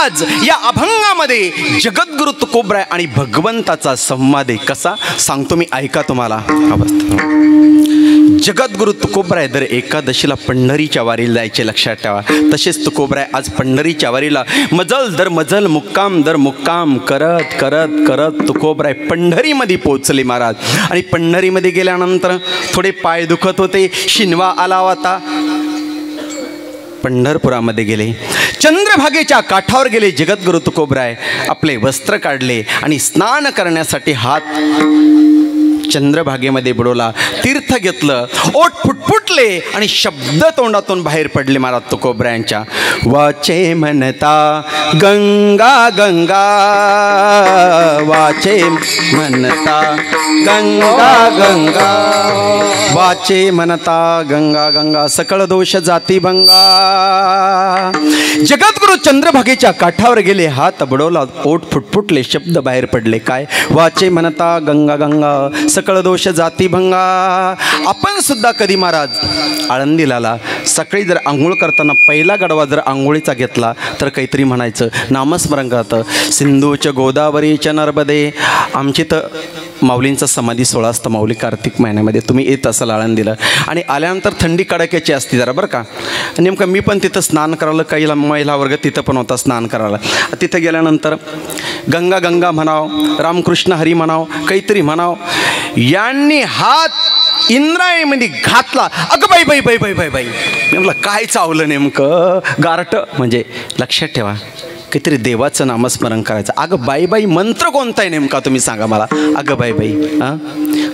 आज या अभंगामध्ये जगद्गुरु तुकोबराय आणि भगवंताचा संवाद आहे. कसा सांगतो मी, ऐका तुम्हाला. जगद्गुरु तुकोबराय दर एकादशीला पंढरीच्या वारीला जायचे, लक्षात ठेवा. तसेच तुकोबराय आज पंढरीच्या वारीला मजल दर मजल, मुक्काम दर मुक्काम करत करत करत तुकोबराय पंढरीमध्ये पोहोचले महाराज. आणि पंढरीमध्ये गेल्यानंतर थोडे पाय दुखत होते, शिनवा आला होता. पंढरपुरामध्ये गेले, चंद्रभागेच्या काठावर गेले. जगद्गुरु तुकोबराय आपले वस्त्र काढले आणि स्नान करण्यासाठी हात चंद्रभागेमध्ये बुडवला, तीर्थ घेतलं, ओठ फुटफुटले आणि शब्द तोंडातून बाहेर पडले महाराज तुकोबरायांच्या. वाचे म्हणता गंगा गंगा, वाचे म्हणता गंगा गंगा, वाचे म्हणता गंगा गंगा, सकळ दोष जाती भंगा. जगद्गुरु चंद्रभागेच्या काठावर गेले, हात बुडवला, ओठ फुटफुटले, शब्द बाहेर पडले. काय? वाचे म्हणता गंगा गंगा, सकळ दोष जाती भंगा. आपण सुद्धा कधी महाराज आळंदीला आला, सकाळी जर आंघोळ करताना पहिला गडवा जर आंघोळीचा घेतला तर काहीतरी म्हणायचं, नामस्मरण करतं. सिंधूच्या गोदावरीच्या नर्मदे. आमची तर माऊलींचा समाधी सोहळा असतं माऊली कार्तिक महिन्यामध्ये. तुम्ही येत असाल आळंदीला आणि आल्यानंतर थंडी कडाक्याची असते जरा बरं का. नेमकं मी पण तिथं स्नान करायला, काही महिला वर्ग तिथं पण होता स्नान करायला. तिथं गेल्यानंतर गंगा गंगा म्हणाव, रामकृष्ण हरी म्हणाव, काहीतरी म्हणाव. यांनी हात इंद्रायणीमध्ये घातला. अगं बाई बाई बाई बाई बाई बाई, म्हटलं काय चावलं नेमकं? गारट म्हणजे लक्षात ठेवा, काहीतरी देवाचं नामस्मरण करायचं. अगं बाई बाई मंत्र कोणता आहे नेमका तुम्ही सांगा मला. अगं बाई बाई, हां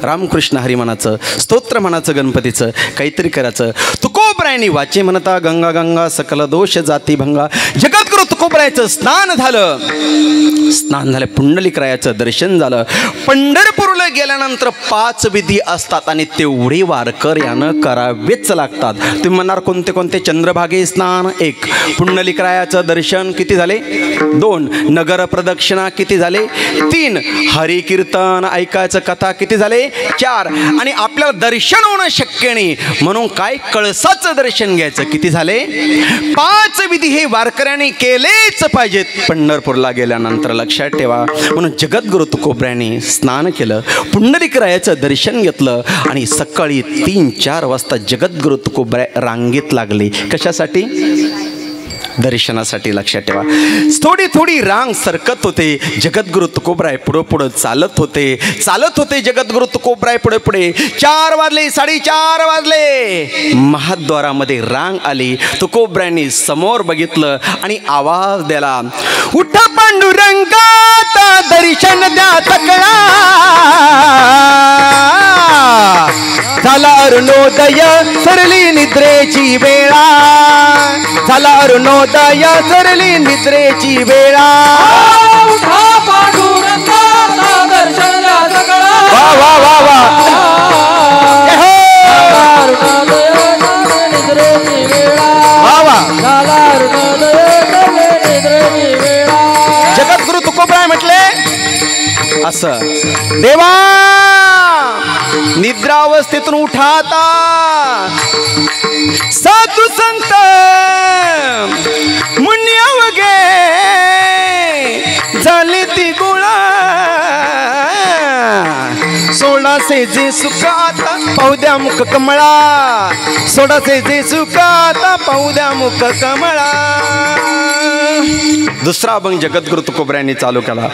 रामकृष्ण हरी म्हणायचं, स्तोत्र म्हणायचं, गणपतीचं काहीतरी करायचं. तुकोबरायांनी वाचे म्हणता गंगा गंगा, सकल दोष जाती भंगा. जगद्गुरु तुकोबरायाचं स्नान झालं, स्नान झालं, पुंडलिकरायाचं दर्शन झालं. पंढरपूरला गेल्यानंतर 5 विधी असतात आणि तेवढे वारकर यानं करावेच लागतात. तुम्ही म्हणणार कोणते कोणते? चंद्रभागे स्नान 1, पुंडलिकरायाचं दर्शन किती झाले? 2, नगर प्रदक्षिणा किती झाले? 3, हरी कीर्तन ऐकायचं, कथा किती झाले? 4, आणि आपल्याला दर्शन होणं शक्य नाही म्हणून काय? कळसाचं दर्शन घ्यायचं, किती झाले? 5 विधी हे वारकऱ्यांनी केलेच पाहिजेत पंढरपूरला गेल्यानंतर, लक्षात ठेवा. म्हणून जगद्गुरु तुकोबरायांनी स्नान केलं, पुंडलिकरायाचं दर्शन घेतलं आणि सकाळी 3-4 वाजता जगद्गुरु तुकोबराय रांगेत लागले. कशासाठी? दर्शनासाठी. लक्षात ठेवा. थोडी थोडी रांग सरकत होते. जगद्गुरु तुकोबराय पुढं पुढं चालत होते जगद्गुरु तुकोबराय पुढे पुढे. 4 वाजले, 4:30 वाजले. महाद्वारामध्ये रांग आली. तुकोबरायांनी समोर बघितलं आणि आवाज दिला, उठा पांडुरंगाता दर्शन द्या सकळा. झाला अरुणोदय सरली निद्रेची वेळा, झाला अरुणोदय सरली निद्रेची वेळा. उठा पांडुरंगाता दर्शन द्या सकळा. वा वा वा वा. अरुणोदय निद्रेची वेळा, वा वा. झाला अरुणोदय निद्रेची वेळा. जगद्गुरु तुकोबराय म्हटले असं, देवा निद्रावस्थेतून उठाता. साधू संत मुन्यावगे झाली ती गोळा. 16 जे सुखाता पाहुद्या मुख कमळा, 16 जे सुखाता पाहुद्या मुख कमळा. दुसरा अभंग जगद्गुरु तुकोबरायांनी चालू केला.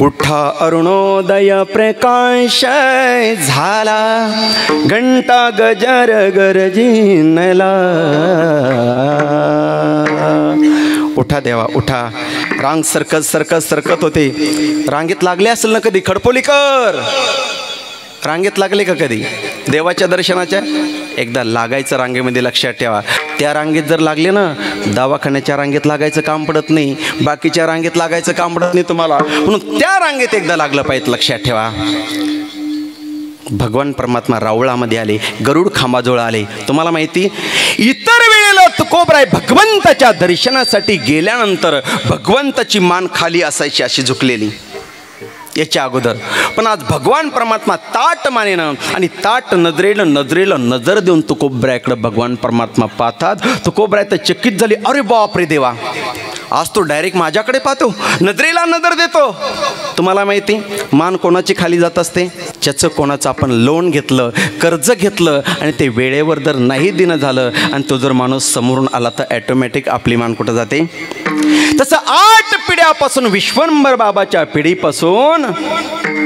उठा अरुणोदय प्रकाश झाला, घंटा गजर गरजिनला. उठा देवा उठा. रांग सरकत होते. रांगेत लागले असेल ना कधी? खडपोलीकर रांगेत लागले का कधी देवाच्या दर्शनाच्या? एकदा लागायचं रांगेमध्ये, लक्षात ठेवा. त्या रांगेत जर लागले ना, दवाखान्याच्या रांगेत लागायचं काम पडत नाही, बाकीच्या रांगेत लागायचं काम पडत नाही तुम्हाला. म्हणून त्या रांगेत एकदा लागलं पाहिजे, लक्षात ठेवा. भगवान परमात्मा रावळामध्ये आले, गरुड खांबाजवळ आले. तुम्हाला माहिती, इतर वेळेला तुकोबराय भगवंताच्या दर्शनासाठी गेल्यानंतर भगवंताची मान खाली असायची, अशी झुकलेली याच्या अगोदर. पण आज भगवान परमात्मा ताट मानेनं आणि ताट नजरेला नजर देऊन तुकोबरायाकडे भगवान परमात्मा पाहतात. तुकोबराय तर चकित झाली. अरे बाप रे देवा, आज तो डायरेक्ट माझ्याकडे पाहतो, नजरेला नजर देतो. तुम्हाला माहिती मान कोणाची खाली जात असते? ज्याचं कोणाचं आपण लोन घेतलं, कर्ज घेतलं आणि ते वेळेवर जर नाही देणं झालं आणि तो जर माणूस समोरून आला तर ॲटोमॅटिक आपली मान कुठं जाते? तसं 8 पिढ्यापासून विश्वंभर बाबाच्या पिढीपासून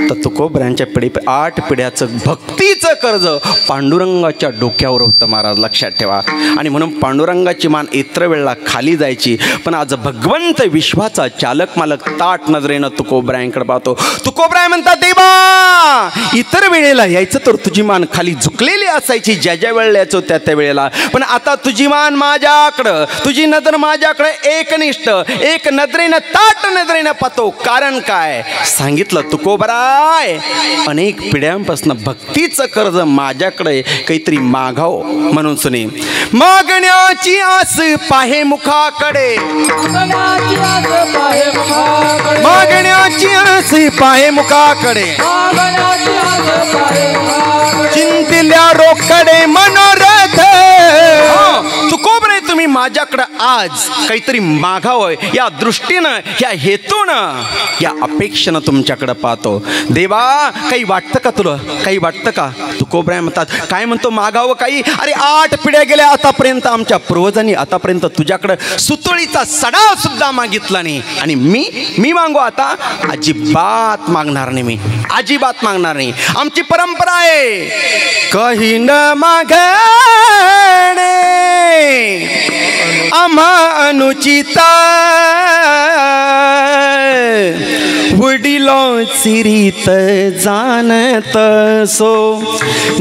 तर तुकोबऱ्यांच्या पिढी 8 पिढ्याचं भक्तीचं कर्ज पांडुरंगाच्या डोक्यावर होतं महाराज, लक्षात ठेवा. आणि म्हणून पांडुरंगाची मान इतर वेळेला खाली जायची, पण आज भगवंत विश्वाचा चालक मालक ताट नजरेनं तुकोबऱ्यांकडे पाहतो. तुकोबराय म्हणतात देवा इतर वेळेला यायचं तर तुझी मान खाली झुकलेली असायची, ज्या ज्या वेळेला यायचो त्या त्या वेळेला, पण आता तुझी मान माझ्याकडं, तुझी नजर माझ्याकडे एकनिष्ठ एक नजरेनं ताट नजरेनं पाहतो. कारण काय सांगितलं तुकोबराय, अनेक पिढ्यांपासून भक्तीचं कर्ज माझ्याकडे काहीतरी मागाव म्हणून सुने. मागण्याची आस पाहे मुखाकडे, मागण्याची आस पाहे मुखाकडे, चिंतिल्या रोकडे मनोरथ. तुकोबरे तुम्ही माझ्याकडे आज काहीतरी मागावं या दृष्टीनं, या हेतूनं, या अपेक्षेनं तुमच्याकडे पाहतो. देवा काही वाटतं का तुला? काही वाटतं का? तुकोबराय म्हणतात काय म्हणतो मागावं काही? अरे 8 पिढ्या गेल्या आतापर्यंत, आमच्या पूर्वजांनी आतापर्यंत तुझ्याकडं सुतळीचा सडा सुद्धा मागितला नाही, आणि मी मागू आता? अजिबात मागणार नाही, मी अजिबात मागणार नाही. आमची परंपरा आहे काही न मागणे आम्हा अनुचिता, वडिलांची रीत जाणत सो,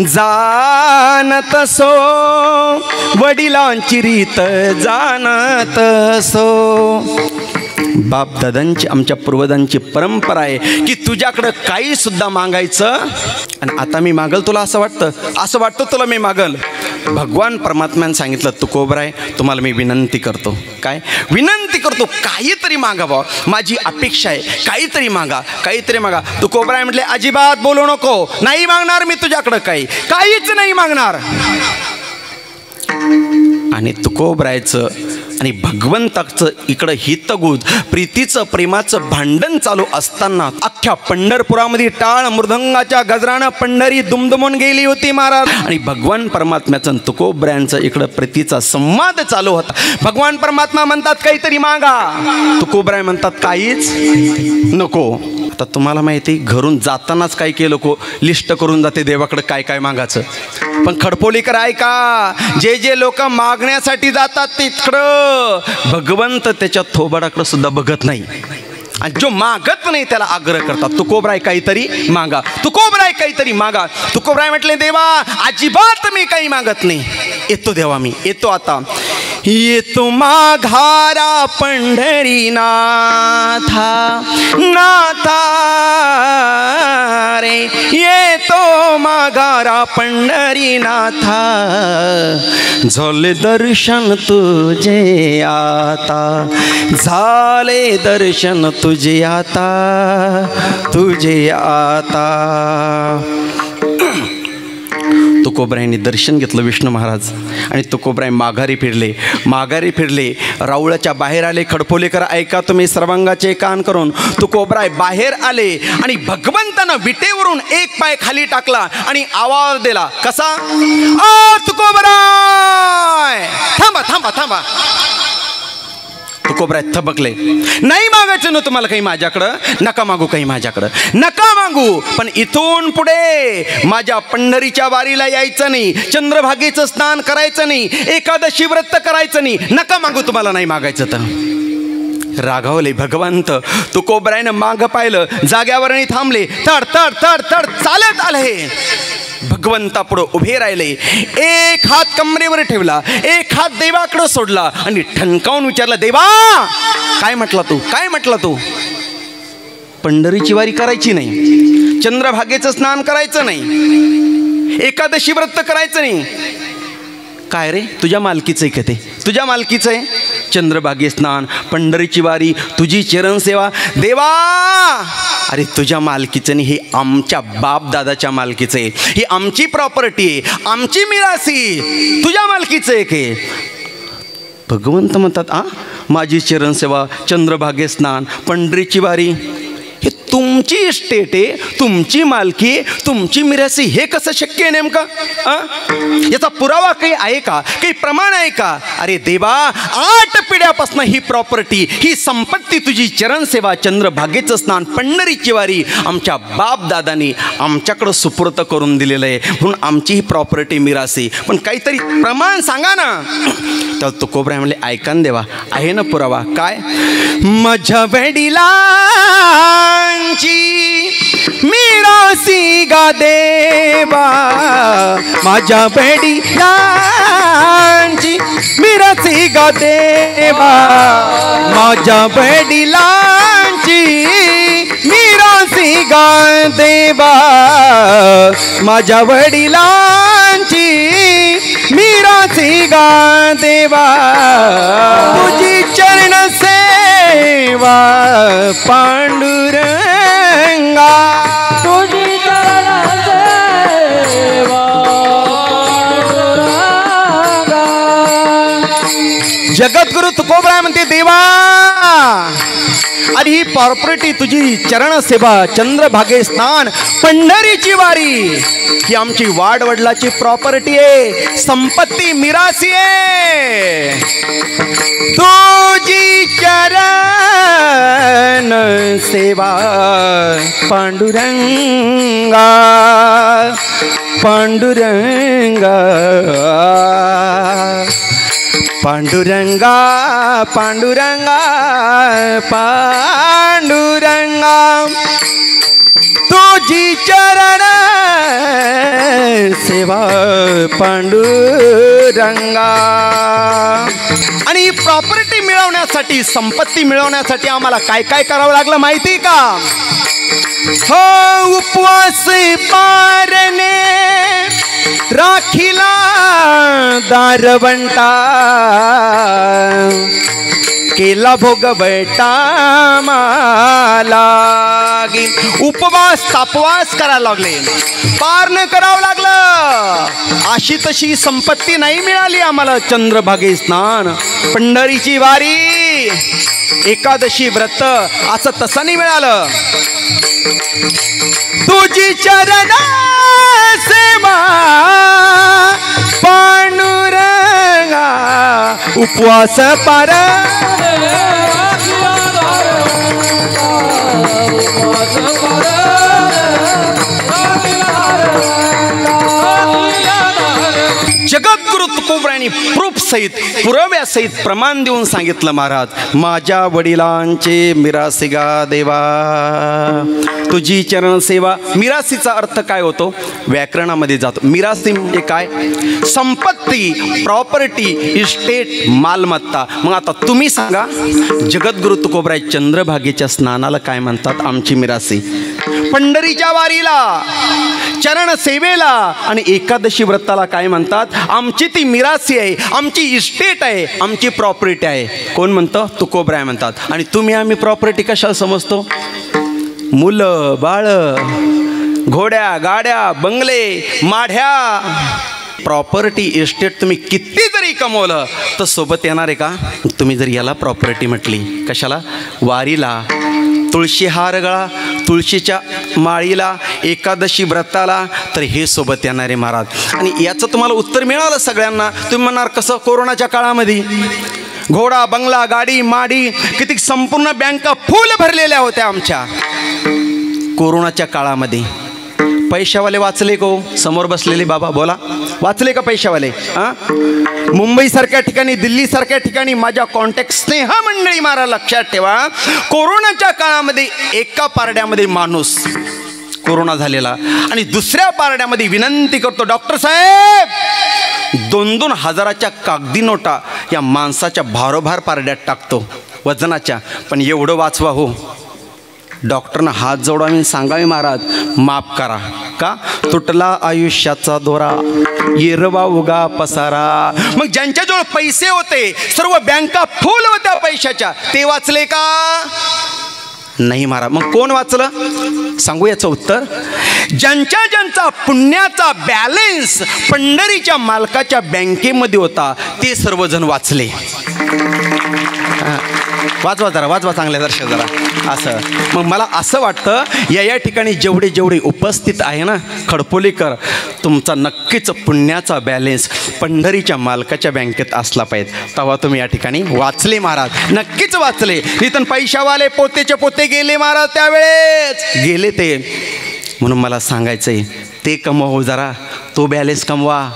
जाणत सो, वडिलांची रीत जाणत सो. बापदादांची आमच्या पूर्वजांची परंपरा आहे की तुझ्याकडं काही सुद्धा मागायचं, आणि आता मी मागल तुला असं वाटतं? असं वाटतं तुला मी मागल? भगवान परमात्म्याने सांगितलं तुकोबराय तुम्हाला मी विनंती करतो. काय विनंती करतो? काहीतरी मागावं, माझी अपेक्षा आहे, काहीतरी मागा, काहीतरी मागा. तुकोबराय म्हटले अजिबात बोलू नको, नाही मागणार मी तुझ्याकडं, काहीच नाही मागणार. आणि तुकोबरायचं आणि भगवंताचं इकडं हितगुज प्रीतीचं प्रेमाचं भांडण चालू असताना अख्ख्या पंढरपुरामध्ये टाळ मृदंगाच्या गजरानं पंढरी दुमदुमून गेली होती महाराज. आणि भगवान परमात्म्याचं तुकोबऱ्यांचं इकडं प्रीतीचा संवाद चालू होता. भगवान परमात्मा म्हणतात काहीतरी मागा, तुकोबराय म्हणतात काहीच नको. आता तुम्हाला माहिती घरून जातानाच काय केलं लोक लिस्ट करून जाते देवाकडे काय काय मागायचं. पण खडपोलीकर ऐका, जे जे लोक मागण्यासाठी जातात तिकडं भगवंत त्याच्या थोबाडाकडं सुद्धा बघत नाही, आणि जो मागत नाही त्याला आग्रह करतात तुकोबराय काहीतरी मागा, तुकोबराय काहीतरी मागा. तुकोबराय म्हटले देवा अजिबात मी काही मागत नाही, येतो देवा, मी येतो आता, येतो माघारा पंढरी नाथा, नाथा रे येतो माघारा पंढरी नाथा, झाले दर्शन तुझे आता, झाले दर्शन तुझे आता, तुझे आता. तुकोबरायांनी दर्शन घेतलं विष्णू महाराज, आणि तुकोबराय माघारी फिरले, राऊळाच्या बाहेर आले. खडपोलेकर ऐका तुम्ही सर्वांगाचे कान करून. तुकोबराय बाहेर आले आणि भगवंतानं विटेवरून एक पाय खाली टाकला आणि आवाज दिला. कसा? आ तुकोबराय थांबा थांबा थांबा. तुकोबराय थबकले. नाही मागायचं ना तुम्हाला काही माझ्याकडं, नका मागू काही माझ्याकडं, नका मागू. पण इथून पुढे माझ्या पंढरीच्या वारीला यायचं नाही, चंद्रभागेचं स्नान करायचं नाही, एकादशी व्रत करायचं नाही, नका मागू तुम्हाला नाही मागायचं तर. रागावले भगवंत. तुकोबरायनं मागं पाहिलं, जाग्यावरही थांबले. तड तड तड तड चालत आले. भगवंतापुढं उभे राहिले. एक हात कमरेवर ठेवला, एक हात देवाकडं सोडला आणि ठणकावून विचारला, देवा काय म्हटला तू? काय म्हटला तू? पंढरीची वारी करायची नाही, चंद्रभागेचं स्नान करायचं नाही, एकादशी व्रत करायचं नाही. काय रे तुझ्या मालकीचं आहे का? ते तुझ्या मालकीचं आहे. चंद्रभागे स्नान, पंढरीची वारी, तुझी चरणसेवा. देवा अरे तुझ्या मालकीचं नाही, हे आमच्या बापदादाच्या मालकीचं आहे, ही आमची प्रॉपर्टी आहे, आमची मिरासी, तुझ्या मालकीचं आहे की? भगवंत म्हणतात माझी चरणसेवा, चंद्रभागे स्नान, पंढरीची वारी, हे तुमची इस्टेट आहे, तुमची मालकी, तुमची मिरासी. हे कसं शक्य आहे नेमकं? याचा पुरावा काही आहे का? काही प्रमाण आहे का? अरे देवा, 8 पिढ्यापासून ही प्रॉपर्टी, ही संपत्ती तुझी चरणसेवा, चंद्रभागेचं स्नान, पंढरीची वारी आमच्या बापदादांनी आमच्याकडं सुपूर्त करून दिलेलं आहे. म्हणून आमची ही प्रॉपर्टी मिरासी. पण काहीतरी प्रमाण सांगा ना. तर तुकोबराय म्हणले, ऐका ना देवा, आहे ना पुरावा. काय? माझ्या वडिलांची मिरासी गा देवा, माझ्या वडिलांची मिरासी गा देवा, माझ्या वडिलांची मिरासी गा देवा, माझ्या वडिलांची मिरासी गा देवा, तुझी चरण सेवा पांडुरंगा, तुझी चरण सेवा पांडुरंगा. जगद्गुरु तुकोबराय म्हणते, देवा आणि ही प्रॉपर्टी तुझी चरण सेवा, चंद्रभागे स्नान, पंढरीची वारी, ही आमची वाडवडिलाची प्रॉपर्टी आहे, संपत्ती मिरासी आहे. तुझी चरण सेवा पांडुरंगा, पांडुरंगा, पांडुरंगा, पांडुरंगा, पांडुरंगा, तुझी चरण सेवा पांडुरंगा. आणि ही प्रॉपर्टी मिळवण्यासाठी, संपत्ती मिळवण्यासाठी आम्हाला काय काय करावं लागलं माहिती का? हो, उपवास पारणे राखिला दारवंटा, केला भोग बैठा मालागी. उपवास तापवास करायला लागले, पारण करावं लागलं. अशी तशी संपत्ती नाही मिळाली आम्हाला. चंद्रभागे स्नान, पंढरीची वारी, एकादशी व्रत, असं तसं नाही मिळालं. तुझी चरण सेवा पांडुरंगा, उपवास पार जगद्गुरु तुकोबरायांनी प्रूफ सहित, पुराव्यासहित प्रमाण देऊन सांगितलं, महाराज माझ्या वडिलांचे मिरासी गा देवा, तुझी चरण सेवा. मिरासीचा अर्थ काय होतो? व्याकरणामध्ये जातो. मिरासी म्हणजे काय? संपत्ती, प्रॉपर्टी, इस्टेट, मालमत्ता. मग आता तुम्ही सांगा, जगद्गुरु तुकोबराय चंद्रभागेच्या स्नानाला काय म्हणतात? आमची मिरासी. पंढरीच्या वारीला, चरण सेवेला आणि एकादशी व्रताला काय म्हणतात? आमची ती मिरासी आहे, आमची इस्टेट आहे, आमची प्रॉपर्टी आहे. कोण म्हणतं? तुकोबराय म्हणतात. आणि तुम्ही आम्ही प्रॉपर्टी कशाला समजतो? मुलं बाळ, घोड्या गाड्या, बंगले, माढ्या, प्रॉपर्टी, इस्टेट तुम्ही किती जरी कमवलं तर सोबत येणार आहे का? तुम्ही जर याला प्रॉपर्टी म्हटली, कशाला? वारीला, तुळशी हार गळा, तुळशीच्या माळीला, एकादशी व्रताला, तर हे सोबत येणारे महाराज. आणि याचं तुम्हाला उत्तर मिळालं सगळ्यांना. तुम्ही म्हणणार कसं? कोरोनाच्या काळामध्ये घोडा, बंगला, गाडी, माडी, किती संपूर्ण बँका फुल भरलेल्या होत्या आमच्या. कोरोनाच्या काळामध्ये पैशावाले वाचले को? समोर बसलेले बाबा बोला, वाचले का पैशावाले? मुंबईसारख्या ठिकाणी, दिल्लीसारख्या ठिकाणी माझ्या कॉन्टॅक्ट स्नेह मंडळी, मारा लक्षात ठेवा, कोरोनाच्या काळामध्ये एका पारड्यामध्ये माणूस कोरोना झालेला आणि दुसऱ्या पारड्यामध्ये विनंती करतो, डॉक्टर साहेब 2-2 हजाराच्या कागदी नोटा या माणसाच्या भारोभार पारड्यात टाकतो वजनाच्या, पण एवढं वाचवा हो. डॉक्टरना हात जोडावे, सांगावे, महाराज माफ करा. का? तुटला आयुष्याचा दोरा, येरवा उगा पसारा. मग ज्यांच्याजवळ पैसे होते, सर्व बँका फुल होत्या पैशाच्या, ते वाचले का? नाही महाराज. मग कोण वाचलं? सांगू याचं उत्तर. ज्यांच्या ज्यांचा पुण्याचा बॅलन्स पंढरीच्या मालकाच्या बँकेमध्ये होता, ते सर्वजण वाचले. वाचवा जरा, वाचवा चांगल्या दर्शक जरा असं. मग मला असं वाटतं या ठिकाणी जेवढे उपस्थित आहे ना खडपोलीकर, तुमचा नक्कीच पुण्याचा बॅलेन्स पंढरीच्या मालकाच्या बँकेत असला पाहिजे. तेव्हा तुम्ही या ठिकाणी वाचले महाराज, नक्कीच वाचले. नितन पैशावाले पोतेचे पोते गेले महाराज, त्यावेळेस गेले ते. म्हणून मला सांगायचं आहे, ते कमवू जरा, तो बॅलेन्स कमवा.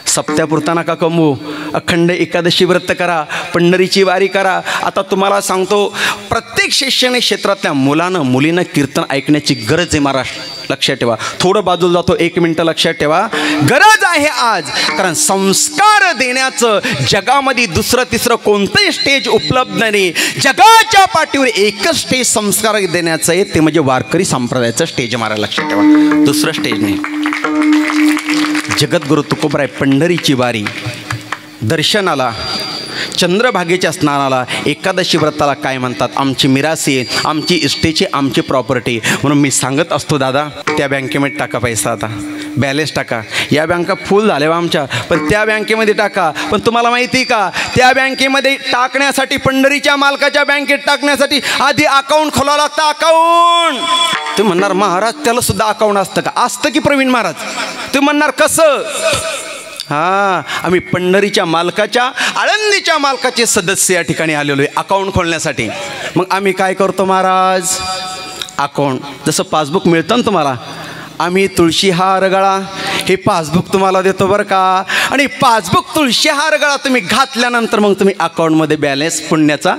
सप्त्यापुरता नका कमवू, अखंड एकादशी व्रत करा, पंढरीची वारी करा. आता तुम्हाला सांगतो, प्रत्येक शैक्षणिक क्षेत्रातल्या मुलानं मुलीनं कीर्तन ऐकण्याची गरज आहे महाराष्ट्र. लक्षात ठेवा, थोडं बाजूला जातो, 1 मिनटं लक्षात ठेवा, गरज आहे आज. कारण संस्कार देण्याचं जगामध्ये दुसरं तिसरं कोणतंही स्टेज उपलब्ध नाही. जगाच्या पाठीवर एकच स्टेज संस्कार देण्याचं आहे, ते म्हणजे वारकरी संप्रदायाचं स्टेज. महाराज लक्षात ठेवा, दुसरं स्टेज नाही. जगद्गुरु तुकोबराय पंढरीची वारी, दर्शनाला, चंद्रभागेच्या स्नानाला, एकादशी व्रताला काय म्हणतात? आमची मिरासी, आमची इस्टेची, आमची प्रॉपर्टी. म्हणून मी सांगत असतो, दादा त्या बँकेमध्ये टाका पैसा, आता बॅलेन्स टाका. या बँका फुल झाल्या आमच्या, पण त्या बँकेमध्ये टाका. पण तुम्हाला माहिती आहे का, त्या बँकेमध्ये टाकण्यासाठी, पंढरीच्या मालकाच्या बँकेत टाकण्यासाठी आधी अकाउंट खोलावं लागतं. अकाउंट. तुम्ही म्हणणार महाराज त्याला सुद्धा अकाउंट असतं का? असतं की प्रवीण महाराज? तुम्ही म्हणणार कसं? हां, आम्ही पंढरीच्या मालकाच्या, आळंदीच्या मालकाचे सदस्य या ठिकाणी आलेलो आहे अकाउंट खोलण्यासाठी. मग आम्ही काय करतो महाराज? अकाउंट, जसं पासबुक मिळतं ना तुम्हाला, आम्ही तुळशी हार गळा हे पासबुक तुम्हाला देतो बरं का. आणि पासबुक तुळशी हार गळा तुम्ही घातल्यानंतर मग तुम्ही अकाउंटमध्ये बॅलेन्स पुण्याचा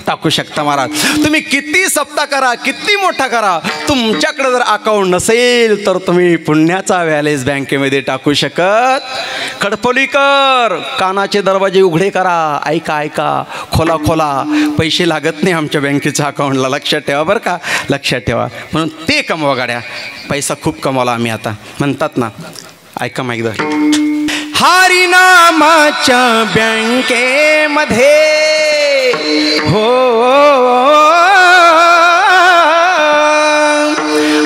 टाकू शकता महाराज. तुम्ही किती सप्ताह करा, किती मोठा करा, तुमच्याकडे जर अकाउंट नसेल तर तुम्ही पुण्याचा बॅलेन्स बँकेमध्ये टाकू शकत. खडपोलीकर, कानाचे दरवाजे उघडे करा, ऐका ऐका, खोला खोला, पैसे लागत नाही आमच्या बँकेच्या अकाउंटला. लक्षात ठेवा बरं का, लक्षात ठेवा. म्हणून ते कमवा गाड्या, पैसा खूप कमावला आम्ही. आता म्हणतात ना, ऐका मग एकदा, हरिनामाच्या बँकेमध्ये हो,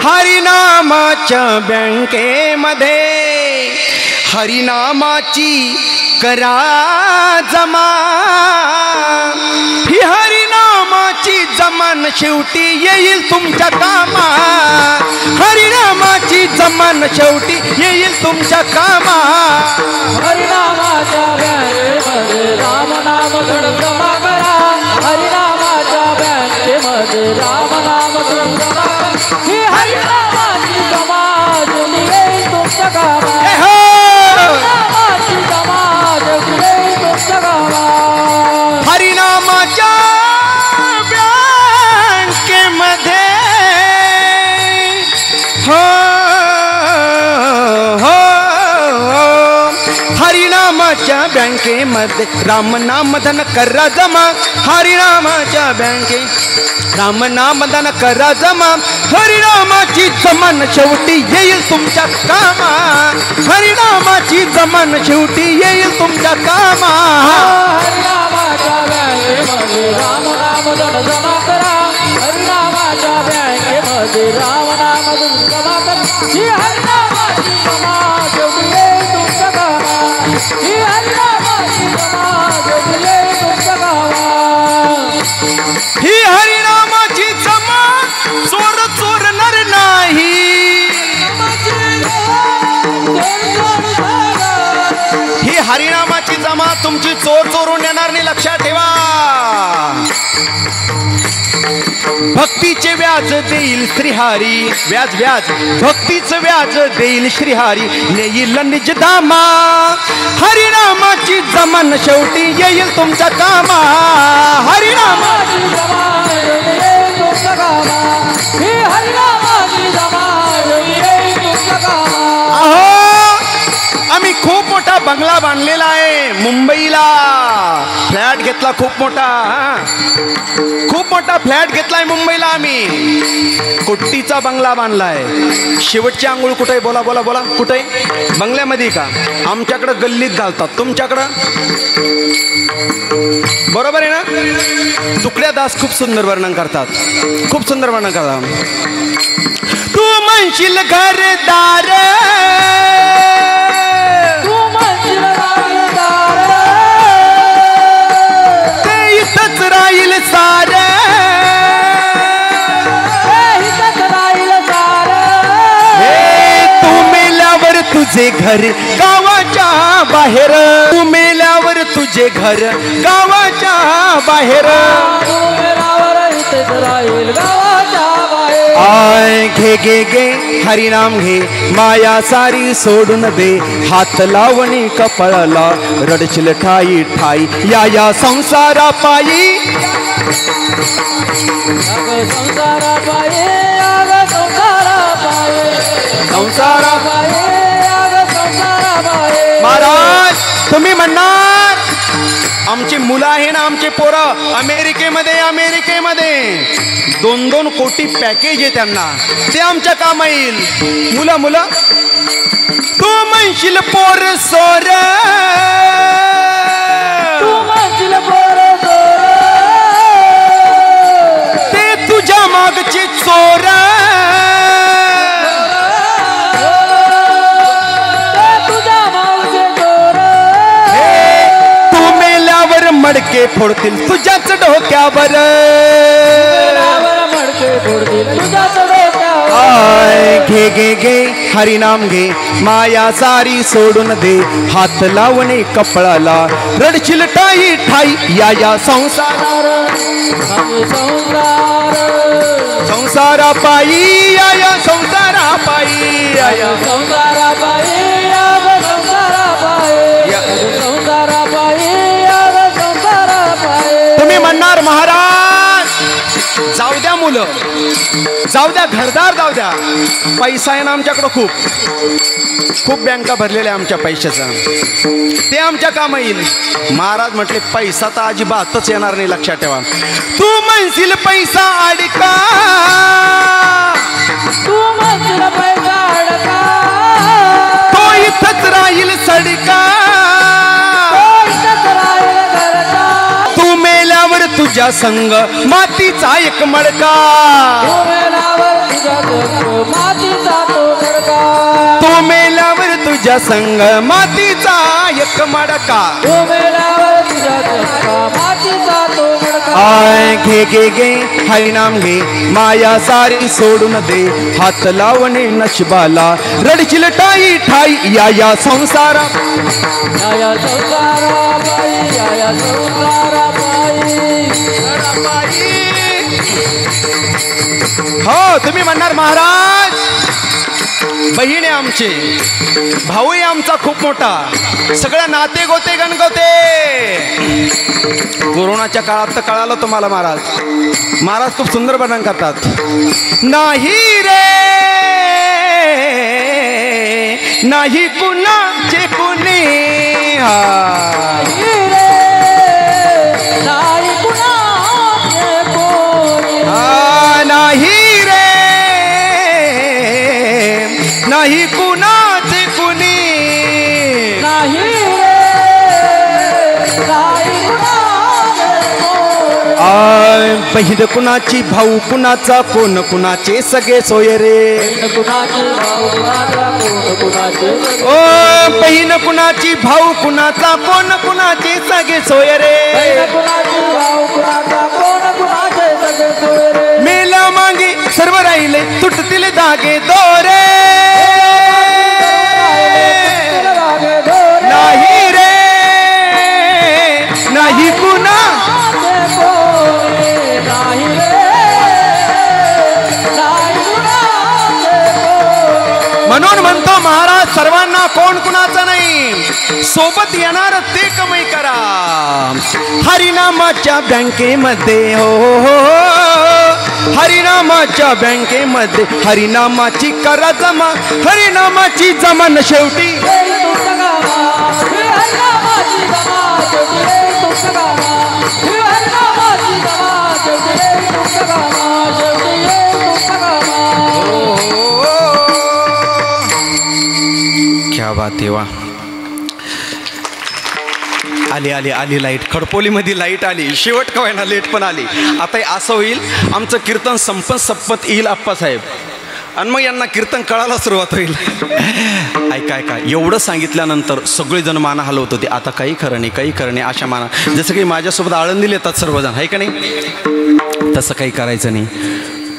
हरिनामाच्या बँकेमध्ये हरिनामाची करा जमा. ही हरिनामाची जमान शेवटी येईल तुमच्या कामा. हरिनामाची जमान शेवटी येईल तुमच्या कामा. हरिनामाच्या बँकेमध्ये रामनाम धन जमा करा. हरिनामाच्या बँकेमध्ये रामनाम धन जमा करा. ही हरिनामाची जमा शेवटी येईल तुमच्या कामा. हरिनामाची जमा शेवटी येईल तुमच्या कामा. हरिनामाच्या बँकेमध्ये हो, हो, हरिनामाच्या बँकेमध्ये रामनाम धन करा जमा. हरिनामाच्या बँके रामनाम धन करा जमा. हरिनामाची जमान शेवटी येईल तुमच्या कामा. हरिनामाची जमान शेवटी येईल तुमच्या कामा. हरिनामाच्या बँकेमध्ये रामनाम धन जमा करा. हरिनामाच्या बँकेमध्ये रामनाम धन जमा करा. ही हरिनामाची जमा शेवटी येईल तुमच्या कामा. ही हरिनामाची जमा शेवटी येईल तुमच्या कामा. ही हरिनामाची जमा चोर चोरणार नाही. ही हरिनामाची जमा तुमची चोर चोरून नेणार नाही. लक्षात ठेवा. भक्तीचे व्याज देईल श्रीहरी. व्याज व्याज भक्तीचं व्याज देईल श्रीहरी. नेईल निज धामा. हरिनामाची जमान शेवटी येईल तुमच्या कामा. हरिनामाची जमा येईल तुमच्या कामा. ही हरिनामाची जमा येईल तुमच्या कामा. अहो, आम्ही खूप मोठा बंगला बांधलेला आहे मुंबईला. फ्लॅट घेतला खूप मोठा, खूप मोठा फ्लॅट घेतलाय मुंबईला आम्ही. कोटीचा बंगला बांधलाय. शेवटची आंघोळ कुठे आहे? बोला बोला बोला, कुठे आहे? बंगल्यामध्ये का? आमच्याकडं गल्लीत घालतात, तुमच्याकडं बरोबर आहे ना? तुकड्या दास खूप सुंदर वर्णन करतात, खूप सुंदर वर्णन करतात. तू म्हणशील घरदार, तू म्हणशील घरदार, ते इथंच राहील तुझे घर गावाच्या बाहेर, तू मेल्यावर तुझे घर गावाच्या बाहेर, राहील गावाच्या बाहेर. आय घे घे घे हरिनाम घे, माया सारी सोडून दे, हात लावणी कपाळाला रडशील ठाई ठाई, या संसारा पायी, संसारा पाये, संसारा पाये, संसारा पाये, संसारा पाये. महाराज तुम्ही म्हणणार आमची मुलं आहे ना, आमचे पोरं अमेरिकेमध्ये 2-2 कोटी पॅकेज आहे त्यांना, ते आमच्या काम येईल. मुलं तू म्हणशील पोर सोर, तू म्हणशील पोर सोर, ते तुझ्या मागचे चोर, तुझ्या मागचे चोर, तू मेल्यावर मडके फोडतील तुझ्याच डोक्यावर, मडके फोडतील तुझ्याच डोक्यावर. आय घे घे घे हरिनाम घे, माया सारी सोडून दे, हात लावणे कपळाला रडशील ठाई ठाई, या संसार संसार, संसारा पायी, या संसारा पायी, संसारा पाये, संसारा पाये, संसारा पाये, संसारा पाये. तुम्ही म्हणणार महाराज जाऊ द्या मुलं, जाऊ द्या घरदार, जाऊ द्या, पैसा आहे ना आमच्याकडं, खूप बँका भरलेल्या आमच्या पैशाचा, ते आमच्या काम येईल. महाराज म्हटले पैसा तर अजिबातच येणार नाही, लक्षात ठेवा. तू म्हणशील पैसा अडका, तू म्हणशील पैसा अडका, तो इथंच राहील सडका, तू मेल्यावर तुझ्या संग मातीचा एक मडका, तू मेल्यावर तुझ्या संग मातीचा एक मडका. आय घे घे घे हरिनाम घे, माया सारी सोडून दे, हात लावणे नशिबाला रडशील ठाई ठाई, या संसारा, हो तुम्ही म्हणणार महाराज बहीण आहे आमचे, भाऊ आहे आमचा खूप मोठा, सगळ्या नाते गोते गणगोते. कोरोनाच्या काळात तर कळालं तुम्हाला महाराज खूप सुंदर वर्णन करतात. नाही रे नाही कुणाचे कुणी, नाही रे नाही कुणाचे कुणी, नाही बहीण कुणाची भाऊ कुणाचा कोण कुणाचे सगळे सोय रे, ओ बहीण कुणाची भाऊ कुणाचा कोण कुणाचे सगळे सोय रे, मेला मागे सर्व राहिले तुटतील धागे दोरे, नाही रे नाही कुणा, म्हणून म्हणतो महाराज सर्वांना कोण कुणाचं नाही, सोबत येणार ते कमाई करा. हरिनामाच्या बँकेमध्ये हो, हरिनामाच्या बँकेमध्ये हरिनामाची करा जमा, हरिनामाची जमान शेवटी, क्या बात आहे वा. आली आली आली लाईट, खडपोलीमध्ये लाईट आली, शेवट का व्हायना लेट पण आली. आता असं होईल आमचं कीर्तन संपत येईल आप्पासाहेब, आणि मग यांना कीर्तन कळायला सुरुवात होईल. ऐका एवढं सांगितल्यानंतर सगळेजण माना हलवत होते, आता काही खरं नाही अशा माना, जसं काही माझ्यासोबत आळंदीला येतात सर्वजण, आहे का नाही, तसं काही करायचं नाही.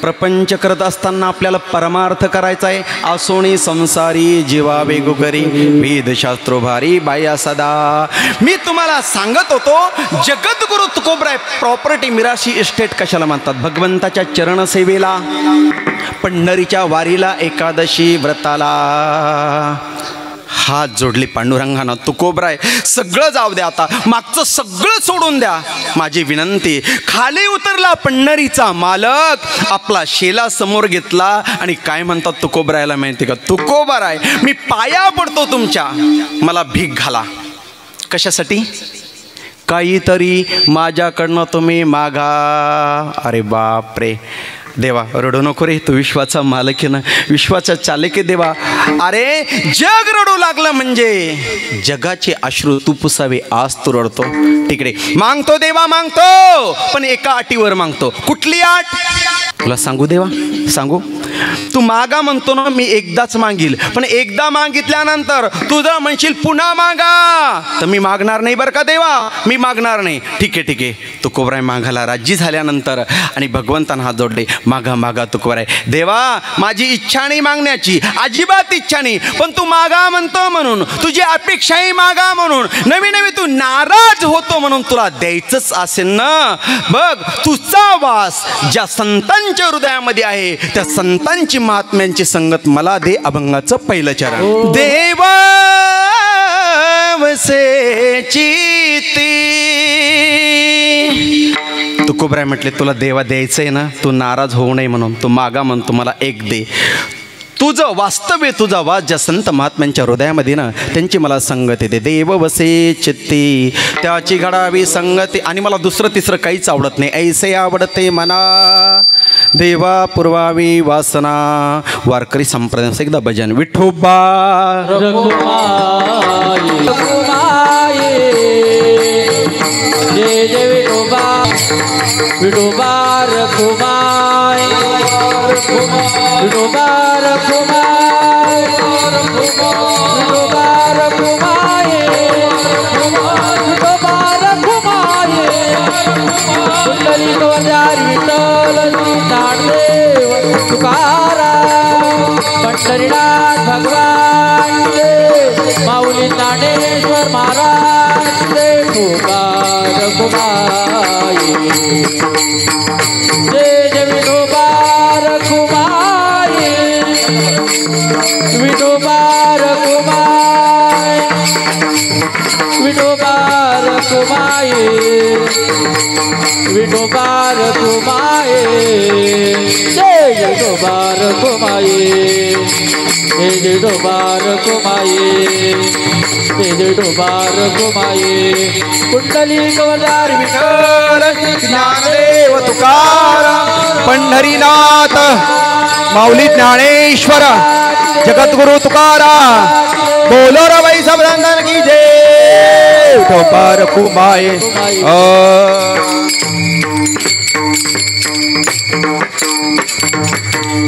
प्रपंच करत असताना आपल्याला परमार्थ करायचा आहे. आसोणी संसारी जीवा वेगुगरी वेदशास्त्रो भारी बाया सदा. मी तुम्हाला सांगत होतो जगद्गुरु तुकोबराय प्रॉपर्टी मिराशी इस्टेट कशाला म्हणतात? भगवंताच्या चरणसेवेला, पंढरीच्या वारीला, एकादशी व्रताला हात जोडली पांडुरंगानं. तुकोबराय सगळं जाऊ द्या, आता मागचं सगळं सोडून द्या, माझी विनंती. खाली उतरला पंढरीचा मालक, आपला शेला समोर घेतला आणि काय म्हणतात तुकोबरायला माहिती का? तुकोबराय मी पाया पडतो तुमच्या, मला भीक घाला. कशासाठी? काहीतरी माझ्याकडनं तुम्ही मागा. अरे बाप रे देवा, रडू नको रे, तू विश्वाचा मालक आहे ना, विश्वाचा चालक आहे देवा. अरे जग रडू लागलं म्हणजे जगाचे अश्रू तू पुसावे, आज तू रडतो. तिकडे मागतो देवा, मागतो, पण एका अटीवर मागतो. कुठली अट? तुला सांगू देवा, सांगू? तू मागा म्हणतो ना, मी एकदाच मागील, पण एकदा मागितल्यानंतर तू जर म्हणशील पुन्हा मागा, तर मी मागणार नाही बरं का देवा, मी मागणार नाही. ठीक आहे ठीक आहे. तुकोबराय मागायला राजी झाल्यानंतर आणि भगवंतांना हात जोडले. मागा मागा तुकोबराय. देवा माझी इच्छा नाही मागण्याची, अजिबात इच्छा नाही, पण तू मागा म्हणतो म्हणून, तुझी अपेक्षाही मागा म्हणून, नवी नवी तू नाराज होतो म्हणून तुला द्यायचंच असेल ना. बघ तुझा वास ज्या संतांच्या हृदयामध्ये आहे, त्या संतांची महात्म्यांची संगत मला दे. अभंगाचं पहिलं चरण. देवा वसे चित्ती. तुकोबराय म्हटले तुला देवा द्यायचं आहे ना, तू नाराज होऊ नये म्हणून तू मागा म्हणतो, मला एक दे. तुझं वास्तव्य, तुझा वास ज्या संत महात्म्यांच्या हृदयामध्ये ना, त्यांची मला संगत येते. देव वसे चित्ती त्याची घडावी संगती. आणि मला दुसरं तिसरं काहीच आवडत नाही. ऐसे आवडते मना देवा पुरवावी वासना. वारकरी संप्रदायाचं एकदा भजन. विठोबा जय जय विठोबा, विठोबा रखुमाय, विठोबा रखुमाय, विठोबा रखुमाय, विठोबा रखुमाय. कुंडली कवचार विठ्ठल ज्ञानदेव तुकाराम, पंढरीनाथ भगवान के, माऊली ज्ञानेश्वर महाराज के. जय जय विठोबा रखुमाय, विठोबा रखुमाय, विठोबा रखुमाय, विठोबा रखुमाय. जय जय विठोबा रखुमाय, जय जय विठोबा रखुमाय, जय जय विठोबा रखुमाय. कुंडली कवचार विठ्ठल ज्ञानदेव तुकाराम, पंढरीनाथ माऊली ज्ञानेश्वर जगद्गुरु तुकाराम. बोलो रे बाई सब रंगन की जय. विठोबा रखुमाय.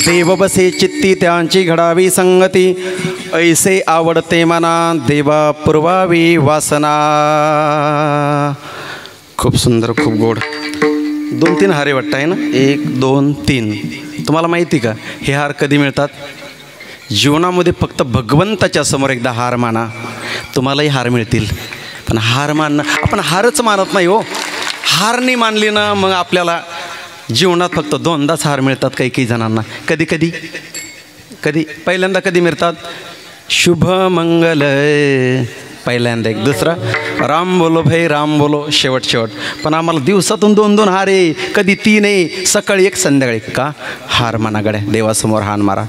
देव बसे चित्ती त्यांची घडावी संगती. ऐसे आवडते मना देवा पुरवावी वासना. खूप सुंदर, खूप गोड. 2-3 हारे वाटत आहे ना, 1 2 3. तुम्हाला माहिती का हे हार कधी मिळतात? जीवनामध्ये फक्त भगवंताच्या समोर एकदा हार माना, तुम्हालाही हार मिळतील. पण हार मानणं, आपण हारच मानत नाही हो. हार नाही मानली ना, मग आपल्याला जीवनात फक्त 2दाच हार मिळतात काही काही जणांना. कधी कधी कधी पहिल्यांदा कधी मिळतात? शुभ मंगल पहिल्यांदा एक, दुसरा राम बोलो भाई राम बोलो शेवट शेवट. पण आम्हाला दिवसातून 2-2 हार आहे, कधी 3 आहे, सकाळी 1 संध्याकाळी 1. का? हार म्हणा गड्या, देवासमोर हार मारा.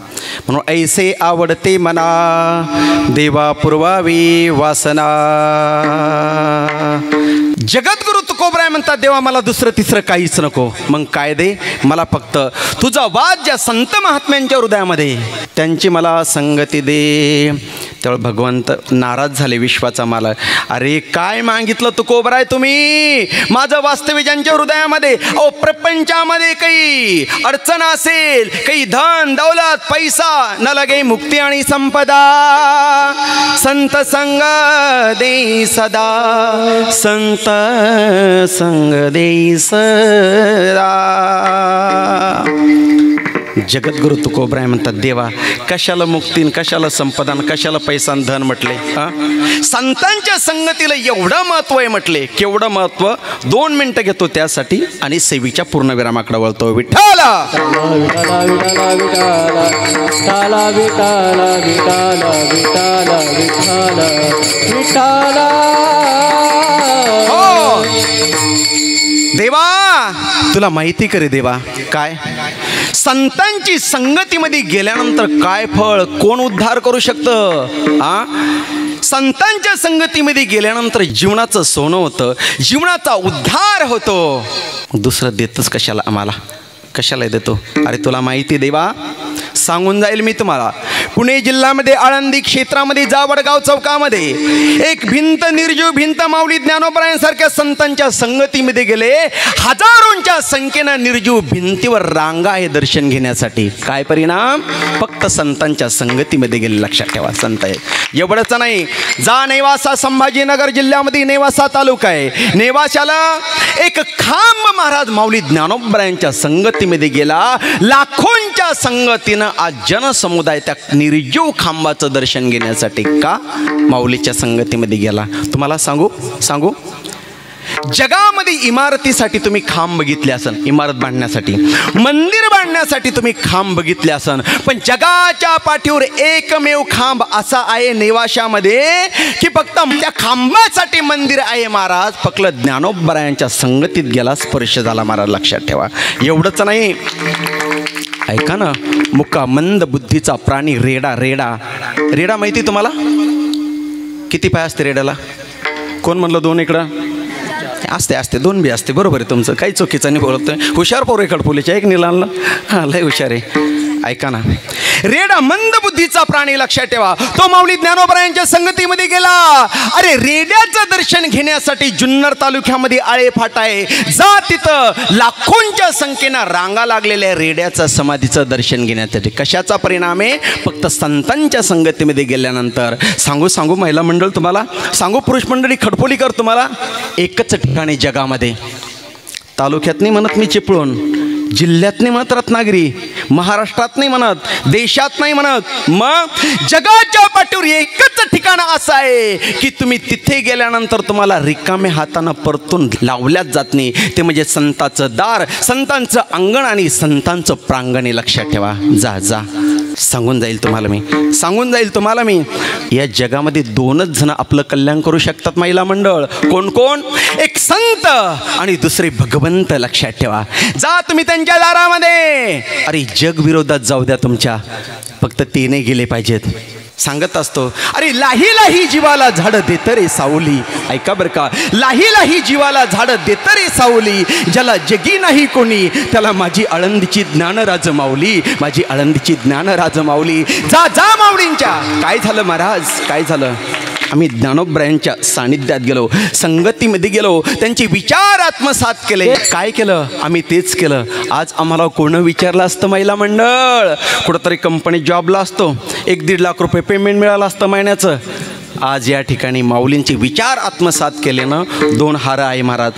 म्हणून ऐसे आवडते मना देवा पुरवावी वासना. जगद्गुरु तुकोबराय म्हणतात देवा मला दुसरं तिसरं काहीच नको. मग काय दे? मला फक्त तुझा वाद ज्या संत महात्म्यांच्या हृदयामध्ये, त्यांची मला संगती दे. त्यावेळी भगवंत नाराज झाले, विश्वाचा मालक. अरे काय मागितलं तुकोबराय तुम्ही? माझं वास्तव्य ज्यांच्या हृदयामध्ये, अहो प्रपंचामध्ये काही अडचण असेल, काही धन दौलत पैसा न लगे, मुक्ती आणि संपदा, संत संग दे सदा, संत संग दे सदा. जगद्गुरु तुकोबराय म्हणतात, देवा कशाला मुक्तीन, कशाला संपदान, कशाला पैसा धन म्हटले. संतांच्या संगतीला एवढं महत्त्व आहे म्हटले. केवढं महत्त्व? 2 मिनटं घेतो त्यासाठी आणि सेवीच्या पूर्णविरामाकडे वळतो. विठ्ठला विठाला विठाला विठाला विठाला विठाला विठाला विठाला विठाला. हो देवा, तुला माहिती करे देवा, काय संतांची संगतीमध्ये गेल्यानंतर काय फळ, कोण उद्धार करू शकतं? संतांच्या संगतीमध्ये गेल्यानंतर जीवनाचं सोनं होतं, जीवनाचा उद्धार होतो. दुसरं देतच कशाला आम्हाला, कशाला देतो? अरे तुला माहिती देवा, सांगून जाईल मी तुम्हाला. पुणे जिल्ह्यामध्ये आळंदी क्षेत्रामध्ये जावडगाव चौकामध्ये एक भिंत, निर्जीव भिंत, माऊली ज्ञानोबरायांसारख्या संतांच्या संगतीमध्ये गेले. हजारोंच्या संख्येनं निर्जीव भिंतीवर रांगा आहे दर्शन घेण्यासाठी. काय परिणाम? फक्त संतांच्या संगतीमध्ये गेले. लक्षात ठेवा, संत आहे एवढंच नाही. जा नेवासा, संभाजीनगर जिल्ह्यामध्ये नेवासा तालुका आहे. नेवाशाला एक खांब महाराज माऊली ज्ञानोबरायांच्या संगतीमध्ये गेला. लाखोंच्या संगतीनं आज जनसमुदाय त्या निर्जीव खांबाचं दर्शन घेण्यासाठी का माऊलीच्या संगतीमध्ये गेला. तुम्हाला सांगू जगामध्ये इमारतीसाठी तुम्ही खांब बघितले असन, इमारत बांधण्यासाठी, मंदिर बांधण्यासाठी तुम्ही खांब बघितले असन, पण जगाच्या पाठीवर एकमेव खांब असा आहे नेवाशामध्ये की फक्त त्या खांबासाठी मंदिर आहे महाराज. फक्त ज्ञानोबरायांच्या संगतीत गेला, स्पर्श झाला महाराज. लक्षात ठेवा. एवढंच नाही, ऐका ना, मुका मंद बुद्धीचा प्राणी रेडा. रेडा माहिती तुम्हाला? किती पाय असते रेड्याला? कोण म्हणलं 2 इकडं? असते 2 बी असते. बरोबर आहे तुमचं, काही चुकीचं नाही बोलतोय. हुशार पोर आहे कडपोलीच्या, एक निलांना हां लय हुशार आहे. ऐका ना, रेडा मंद बुद्धीचा प्राणी. लक्षात ठेवा, तो माऊली ज्ञानोबरायांच्या संगतीमध्ये गेला. अरे रेड्याचं दर्शन घेण्यासाठी जुन्नर तालुक्यामध्ये आळे फाटा आहे. जा तिथं लाखोंच्या संख्येनं रांगा लागलेल्या रेड्याचं समाधीचं दर्शन घेण्यासाठी. कशाचा परिणाम आहे? फक्त संतांच्या संगतीमध्ये गेल्यानंतर. सांगू महिला मंडळ तुम्हाला, सांगू पुरुष मंडळी, खडपोलीकर तुम्हाला, एकच ठिकाणी जगामध्ये, तालुक्यात नाही म्हणत मी चिपळूण, जिल्ह्यात नाही म्हणत रत्नागिरी, महाराष्ट्रात नाही म्हणत, देशात नाही म्हणत, मग जगाच्या पाठीवर एकच ठिकाण असं आहे की तुम्ही तिथे गेल्यानंतर तुम्हाला रिकाम्या हातानं परतून लावल्याच जात नाही. ते म्हणजे संतांचं दार, संतांचं अंगण आणि संतांचं प्रांगण. लक्षात ठेवा. जा सांगून जाईल तुम्हाला मी. या जगामध्ये 2च जण आपलं कल्याण करू शकतात महिला मंडळ. कोण? एक संत आणि दुसरे भगवंत. लक्षात ठेवा. जा तुम्ही त्यांच्या दारामध्ये. अरे जग विरोधात जाऊ द्या तुमच्या, फक्त ते नाही गेले पाहिजेत. सांगत असतो, अरे लाही जीवाला झाडं देत रे सावली. ऐका बरं का, लाही जीवाला झाडं देत रे सावली. ज्याला जगी नाही कोणी, त्याला माझी आळंदीची ज्ञानराज माऊली, माझी आळंदीची ज्ञानराज माऊली. जा माऊलींच्या. काय झालं महाराज, काय झालं? आम्ही ज्ञानोबरायांच्या सानिध्यात गेलो, संगतीमध्ये गेलो, त्यांचे विचार आत्मसात केले. काय केलं? आम्ही तेच केलं. आज आम्हाला कोण विचारलं असतं महिला मंडळ, कुठंतरी कंपनी जॉबला असतो, 1-1.5 लाख रुपये पेमेंट मिळालं असतं महिन्याचं. आज या ठिकाणी माऊलींचे विचार आत्मसात केले ना. 2 हार आहे महाराज.